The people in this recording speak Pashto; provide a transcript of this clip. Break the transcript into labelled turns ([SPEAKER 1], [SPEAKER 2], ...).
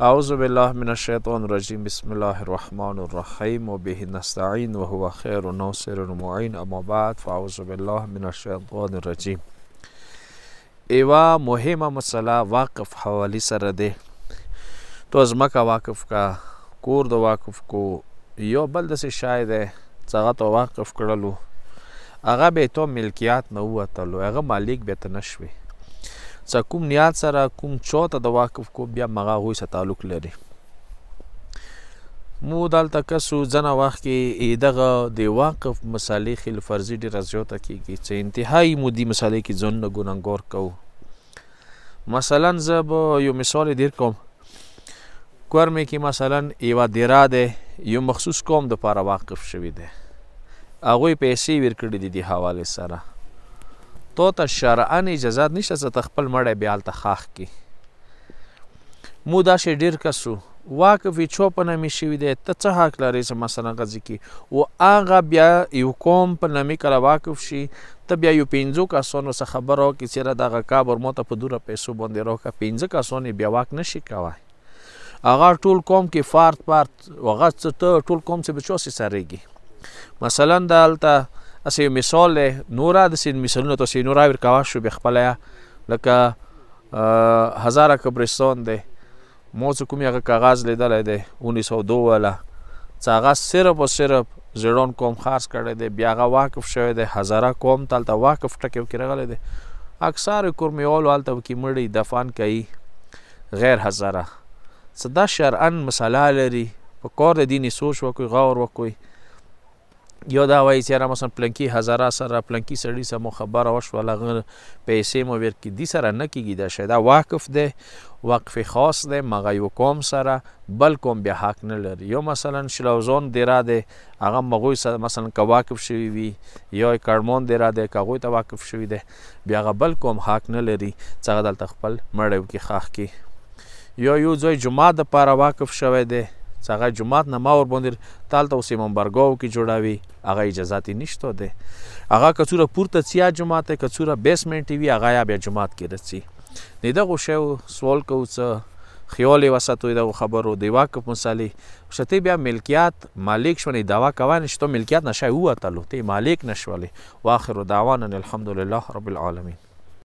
[SPEAKER 1] اعوذ بالله من الشیطان الرجیم بسم الله الرحمن الرحیم وبه نستعین وهو خیر ناصر معین اما بعد فاعوذ بالله من الشیطان الرجیم. ایوا مهمه مسله واقف حوالی سره ده. تو ځمکه واقف کا، کور د واقف کو، یو بل داسې شای دی چې هغه ته واقف کړلو، هغه به تو ملکیات نه ووتلو، هغه مالک به ته نه شوې. څه کوم نیت سره کوم چا ته د واقف کو بیا هم هغه هغوی سره تعلق لري. مو دلته کسو ځنه وخت کې دغه د واقف مسالې خیل فرضي ډېره زیاته کېږي چې انتهایي مو دې مسالې کې ځان نه ګنهګار کوو. مثلا زه به یو مثال دیر کوم. کور مې کې مثلا یوه دیره دی، یو مخصوص قوم دپاره واقف شوي دی، هغوی پیسې ورکړي دي دې حوالې سره. تو ته شرعاً اجازت نشته چې ته خپل مړی بیا هلته ښخ کړي. مو داسې ډېر کس وو واقف یې چا په نامې شوي دی، ته څه حق لرې چې مثلا غځې کړي. و هغه بیا یو قوم په نامې کله واقف شي، ته بیا یو 5 کسانو څه خبره وکړې چې یاره دغه قبر ما ته په 2 پیسو باندې راکړه، 5 کسان یې بیا واک نشي کوی. هغه ټول قوم کې فرد هغه ته ټول قوم چې به چا سې سرېږي. مثلا دلته اسې یو مثال دی، نوره داسې مثالونه تاسې نوره ورکوه شو بیا خپله، لکه هزاره قبرستان دی. ما چې کوم هغه کاغذ لیدلی دی 1902 والا، چې هغه صرف او صرف زیړان قوم خرڅ کړی دی، بیا هغه واقف شوی دی. هزاره قوم ته هلته واقف ټکی کې راغلی دی. اکثر کورمیوالو هلته کې مړي دفن کوي غیر هزاره. څه دا شرعاً مسله لري، په کار د دیني سوچ وکړئ، غور وکړئ. یا دا وایي چې یاره مثلا پلنکي هزاره سره پلنکي سړي سره مو خبره وشوه، هغه پیسې مو ورکړي، دې سره نه کېږي. دا شی دا واقف دی، وقف خاص دی، مغه یو قوم سره بل قوم بیا حق نه لري. یا مثلا شلوزان دیره دی، هغه مغوی سره مثلا که واقف شوي وي، یا کړمان دیره دی که هغوی ته واقف شوي دی، بیا هغه بل قوم حق نه لري چې هغه دلته خپل مړی وکړي ښخ کړي. یا یو ځای جومات دپاره واقف شوی دی، چې هغه جومات نه ما ورباندې ته هلته اوس امامبرګاو کې جوړوي، هغه اجازت یې نشته دی. هغه که څومره پورته څیا جومات دی، که څومره بیسمنټ وي، هغه یا بیا جومات کې رسي. د دغو شیو سوال کوو څه خیال یې وساتو دغو خبرو د واقف مسالې. چې ته بیا ملکیت مالک شونې دعوا کوی نه چې ته ملکیت نه شی ووتلو، ته مالک نه شولې. واخر دعوانا الحمدلله رب العالمین.